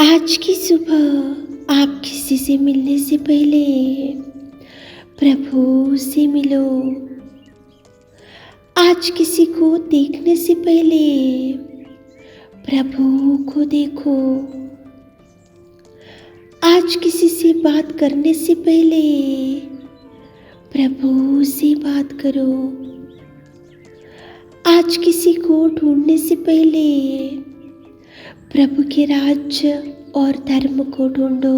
आज की सुबह आप किसी से मिलने से पहले प्रभु से मिलो। आज किसी को देखने से पहले प्रभु को देखो। आज किसी से बात करने से पहले प्रभु से बात करो। आज किसी को ढूंढने से पहले प्रभु के राज्य और धर्म को ढूंढो।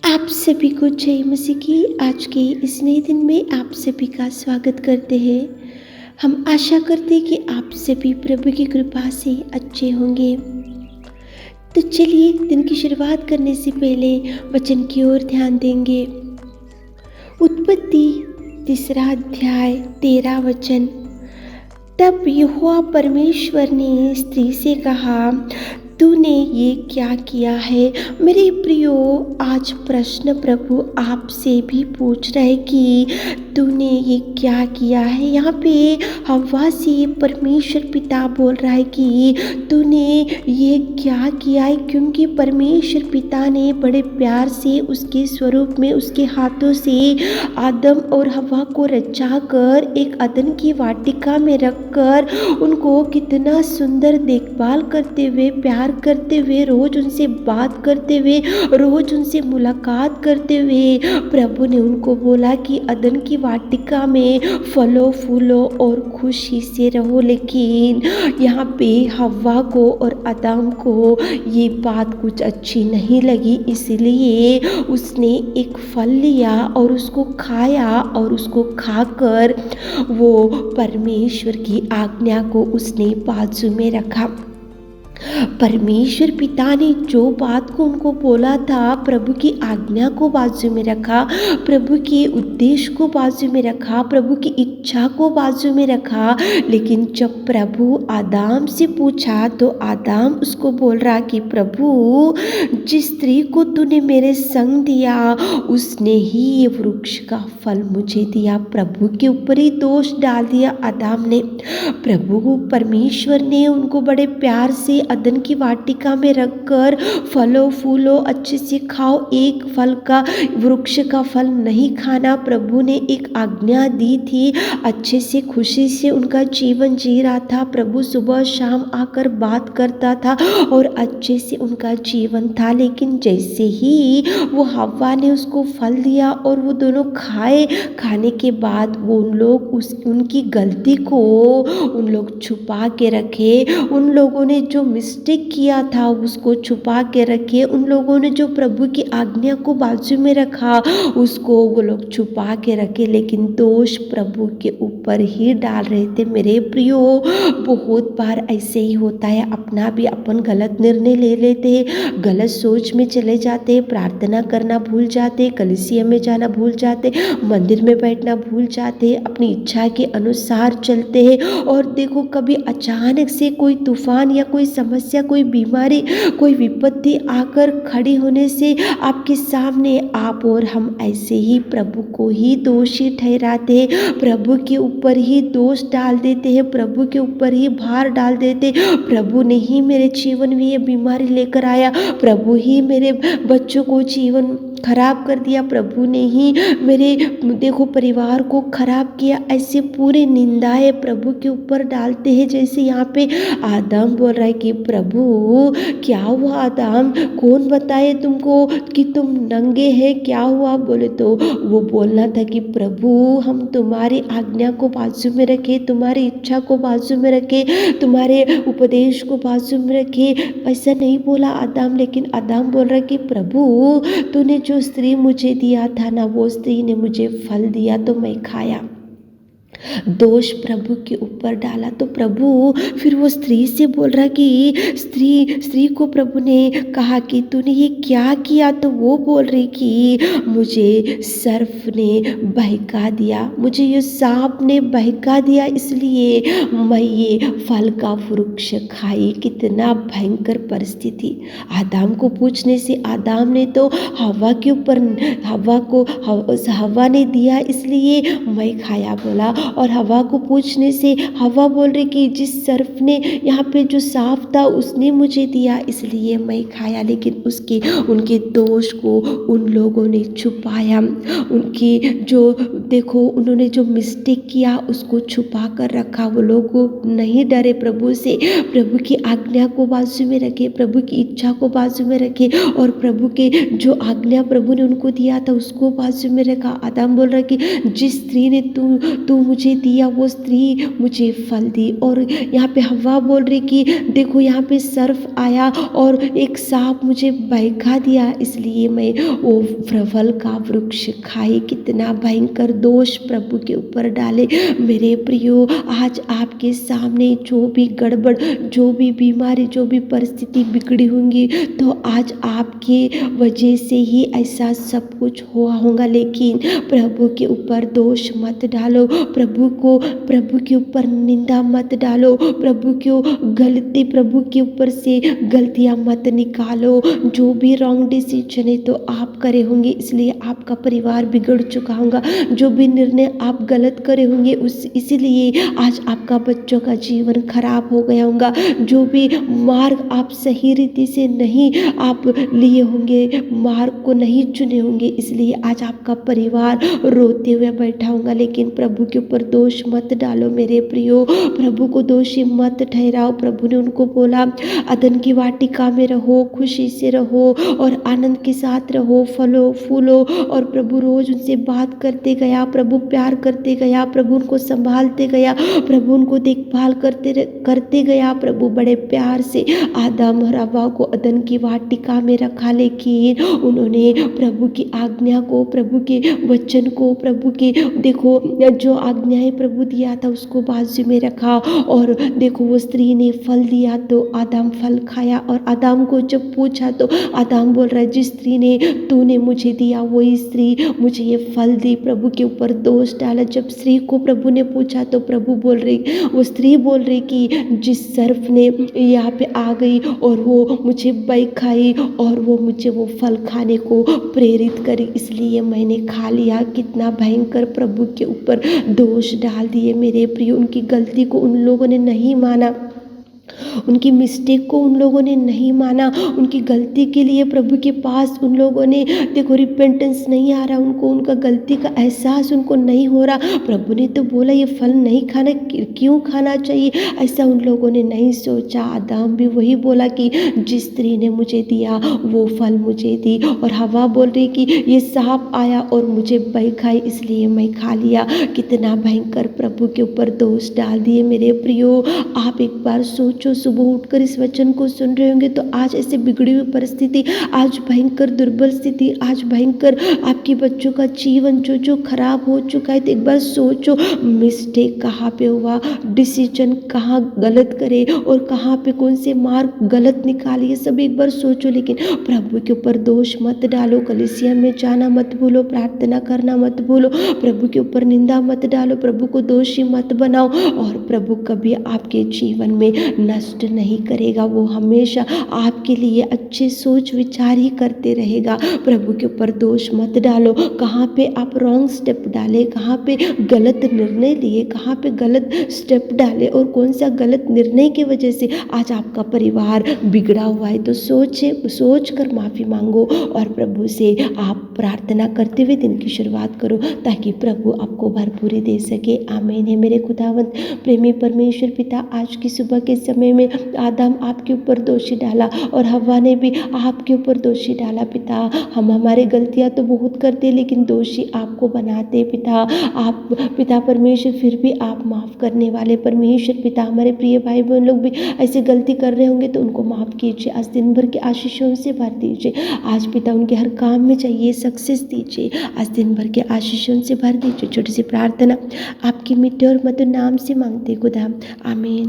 आप सभी को जय मसीह की आज के इस नए दिन में आप सभी का स्वागत करते हैं। हम आशा करते हैं कि आप सभी प्रभु की कृपा से अच्छे होंगे। तो चलिए दिन की शुरुआत करने से पहले वचन की ओर ध्यान देंगे। उत्पत्ति 3 अध्याय 13 वचन। तब यहोवा परमेश्वर ने स्त्री से कहा, तूने ये क्या किया है? मेरे प्रियो, आज प्रश्न प्रभु आपसे भी पूछ रहे कि तूने ये क्या किया है। यहाँ पे हव्वा से परमेश्वर पिता बोल रहा है कि तूने ये क्या किया है, क्योंकि परमेश्वर पिता ने बड़े प्यार से उसके स्वरूप में उसके हाथों से आदम और हव्वा को रचा कर एक अदन की वाटिका में रखकर उनको कितना सुंदर देखभाल करते हुए, प्यार करते हुए, रोज उनसे बात करते हुए, रोज उनसे मुलाकात करते हुए प्रभु ने उनको बोला कि अदन की वाटिका में फलो फूलो और खुशी से रहो। लेकिन यहाँ पे हव्वा को और आदम को ये बात कुछ अच्छी नहीं लगी, इसलिए उसने एक फल लिया और उसको खाया और उसको खाकर वो परमेश्वर की आज्ञा को उसने बाजू में रखा। परमेश्वर पिता ने जो बात को उनको बोला था, प्रभु की आज्ञा को बाजू में रखा, प्रभु के उद्देश्य को बाजू में रखा, प्रभु की इच्छा को बाजू में रखा। लेकिन जब प्रभु आदम से पूछा तो आदम उसको बोल रहा कि प्रभु, जिस स्त्री को तूने मेरे संग दिया उसने ही ये वृक्ष का फल मुझे दिया। प्रभु के ऊपर ही दोष डाल दिया आदम ने। प्रभु परमेश्वर ने उनको बड़े प्यार से अदन की वाटिका में रखकर फलो फूलो, अच्छे से खाओ, एक फल का वृक्ष का फल नहीं खाना प्रभु ने एक आज्ञा दी थी। अच्छे से खुशी से उनका जीवन जी रहा था। प्रभु सुबह शाम आकर बात करता था और अच्छे से उनका जीवन था। लेकिन जैसे ही वो हव्वा ने उसको फल दिया और वो दोनों खाए, खाने के बाद वो उनकी गलती को उन लोग छुपा के रखे। उन लोगों ने जो मिस्टेक किया था उसको छुपा के रखे। उन लोगों ने जो प्रभु की आज्ञा को बाजू में रखा उसको वो लोग छुपा के रखे। लेकिन दोष प्रभु के ऊपर ही डाल रहे थे। मेरे प्रियो, बहुत बार ऐसे ही होता है। अपना भी अपन गलत निर्णय ले लेते हैं, गलत सोच में चले जाते हैं, प्रार्थना करना भूल जाते हैं, कलीसिया में जाना भूल जाते, मंदिर में बैठना भूल जाते, अपनी इच्छा के अनुसार चलते हैं। और देखो, कभी अचानक से कोई तूफान या कोई समस्या, कोई बीमारी, कोई विपत्ति आकर खड़ी होने से आपके सामने आप और हम ऐसे ही प्रभु को ही दोषी ठहराते हैं, प्रभु के ऊपर ही दोष डाल देते हैं, प्रभु के ऊपर ही भार डाल देते। प्रभु ने ही मेरे जीवन में ये बीमारी लेकर आया, प्रभु ही मेरे बच्चों को जीवन खराब कर दिया, प्रभु ने ही मेरे देखो परिवार को खराब किया। ऐसे पूरे निंदाएं प्रभु के ऊपर डालते हैं। जैसे यहाँ पे आदम बोल रहा है कि प्रभु क्या हुआ आदम, कौन बताए तुमको कि तुम नंगे हैं, क्या हुआ? बोले तो वो बोलना था कि प्रभु, हम तुम्हारी आज्ञा को बाजू में रखे, तुम्हारी इच्छा को बाजू में रखे, तुम्हारे उपदेश को बाजू में रखे। ऐसा नहीं बोला आदम, लेकिन आदम बोल रहा है कि प्रभु, तूने जो स्त्री मुझे दिया था ना, वो स्त्री ने मुझे फल दिया तो मैं खाया। दोष प्रभु के ऊपर डाला। तो प्रभु फिर वो स्त्री से बोल रहा कि स्त्री को प्रभु ने कहा कि तूने ये क्या किया? तो वो बोल रही कि मुझे सर्प ने बहका दिया, मुझे ये सांप ने बहका दिया, इसलिए मैं ये फल का वृक्ष खाई। कितना भयंकर परिस्थिति। आदम को पूछने से आदम ने तो हव्वा के ऊपर, हव्वा ने दिया इसलिए मैं खाया बोला। और हवा को पूछने से हवा बोल रही कि जिस सर्प ने यहाँ पे जो सांप था उसने मुझे दिया इसलिए मैं खाया, लेकिन उसके उनके दोष को उन लोगों ने छुपाया। उनकी जो देखो उन्होंने जो मिस्टेक किया उसको छुपा कर रखा। वो लोग नहीं डरे प्रभु से, प्रभु की आज्ञा को बाजू में रखे, प्रभु की इच्छा को बाजू में रखे और प्रभु के जो आज्ञा प्रभु ने उनको दिया था उसको बाजू में रखा। आदम बोल रहा कि जिस स्त्री ने तू मुझे दिया वो स्त्री मुझे फल दी। और यहाँ पे हवा बोल रही कि देखो यहाँ पे सर्प आया और एक सांप मुझे बहका दिया इसलिए मैं वो फल का वृक्ष खाई। कितना भयंकर दोष प्रभु के ऊपर डाले। मेरे प्रियो, आज आपके सामने जो भी गड़बड़, जो भी बीमारी, जो भी परिस्थिति बिगड़ी होंगी तो आज आपके वजह से ही ऐसा सब कुछ हुआ होगा, लेकिन प्रभु के ऊपर दोष मत डालो, प्रभु के ऊपर निंदा मत डालो, प्रभु के ऊपर से गलतियां मत निकालो। जो भी रॉन्ग डिसीजन है तो आप करे होंगे इसलिए आपका परिवार बिगड़ चुका होगा। जो भी निर्णय आप गलत करे होंगे इसीलिए आज आपका बच्चों का जीवन खराब हो गया होगा। जो भी मार्ग आप सही रीति से नहीं आप लिए होंगे, मार्ग को नहीं चुने होंगे, इसलिए आज आपका परिवार रोते हुए बैठा होगा। लेकिन प्रभु के ऊपर दोष मत डालो मेरे प्रियो, प्रभु को दोषी मत ठहराओ। प्रभु ने उनको बोला अदन की वाटिका में रहो, खुशी से रहो और आनंद के साथ रहो, फलो फूलो। और प्रभु रोज उनसे बात करते गया, प्रभु प्यार करते गया, प्रभु उनको संभालते गया, प्रभु उनको देखभाल करते गया। प्रभु बड़े प्यार से आदम और हव्वा को अदन की वाटिका में रखा, लेकिन उन्होंने प्रभु की आज्ञा को, प्रभु के वचन को, प्रभु के देखो जो आज्ञाएं प्रभु दिया था उसको बाजू में रखा। और देखो वो स्त्री ने फल दिया तो आदम फल खाया। और आदम को जब पूछा तो आदम बोल रहा है जिस स्त्री ने तूने मुझे दिया वही स्त्री मुझे ये फल दी। प्रभु के ऊपर दोष डाला। जब स्त्री को प्रभु ने पूछा तो प्रभु बोल रही, वो स्त्री बोल रही कि जिस सर्प ने यहाँ पे आ गई और वो मुझे बहकाई और वो मुझे वो फल खाने को प्रेरित करी इसलिए मैंने खा लिया। कितना भयंकर प्रभु के ऊपर दोष डाल दिए मेरे प्रिय। उनकी गलती को उन लोगों ने नहीं माना, उनकी मिस्टेक को उन लोगों ने नहीं माना, उनकी गलती के लिए प्रभु के पास उन लोगों ने देखो रिपेंटेंस नहीं आ रहा उनको, उनका गलती का एहसास उनको नहीं हो रहा। प्रभु ने तो बोला ये फल नहीं खाना, क्यों खाना चाहिए, ऐसा उन लोगों ने नहीं सोचा। आदम भी वही बोला कि जिस स्त्री ने मुझे दिया वो फल मुझे दी। और हवा बोल रही कि ये सांप आया और मुझे बहकाई इसलिए मैं खा लिया। कितना भयंकर प्रभु के ऊपर दोष डाल दिए मेरे प्रियो। आप एक बार सोचो, सुबह उठकर इस वचन को सुन रहे होंगे तो आज ऐसे बिगड़ी हुई परिस्थिति, आज भयंकर दुर्बल स्थिति, आज भयंकर आपके बच्चों का जीवन जो खराब हो चुका है, तो एक बार सोचो मिस्टेक कहाँ पे हुआ, डिसीजन कहाँ गलत करे और कहाँ पे कौन से मार्ग गलत निकाले, ये सब एक बार सोचो। लेकिन प्रभु के ऊपर दोष मत डालो, कलीसिया में जाना मत भूलो, प्रार्थना करना मत भूलो, प्रभु के ऊपर निंदा मत डालो, प्रभु को दोषी मत बनाओ। और प्रभु कभी आपके जीवन में नष्ट नहीं करेगा, वो हमेशा आपके लिए अच्छे सोच विचार ही करते रहेगा। प्रभु के ऊपर दोष मत डालो, कहाँ पे आप रॉन्ग स्टेप डाले, कहाँ पे गलत निर्णय लिए, कहाँ पे गलत स्टेप डाले और कौन सा गलत निर्णय की वजह से आज आपका परिवार बिगड़ा हुआ है। तो सोच कर माफ़ी मांगो और प्रभु से आप प्रार्थना करते हुए दिन की शुरुआत करो ताकि प्रभु आपको भरपूरी दे सके। आमीन है मेरे खुदावंत प्रेमी परमेश्वर पिता। आज की सुबह के समय में आदम आपके ऊपर दोषी डाला और हव्वा ने भी आपके ऊपर दोषी डाला पिता। हम हमारे गलतियां तो बहुत करते लेकिन दोषी आपको बनाते पिता। आप पिता परमेश्वर फिर भी आप माफ़ करने वाले परमेश्वर पिता। हमारे प्रिय भाई बहन लोग भी ऐसे गलती कर रहे होंगे तो उनको माफ़ कीजिए। आज दिन भर के आशीषों से भर दीजिए। आज पिता उनके हर काम में चाहिए सक्सेस दीजिए। आज दिन भर के आशीषों से भर दीजिए। छोटी सी प्रार्थना आपकी मिट्टी और मधुर नाम से मांगते खुदा, आमीन।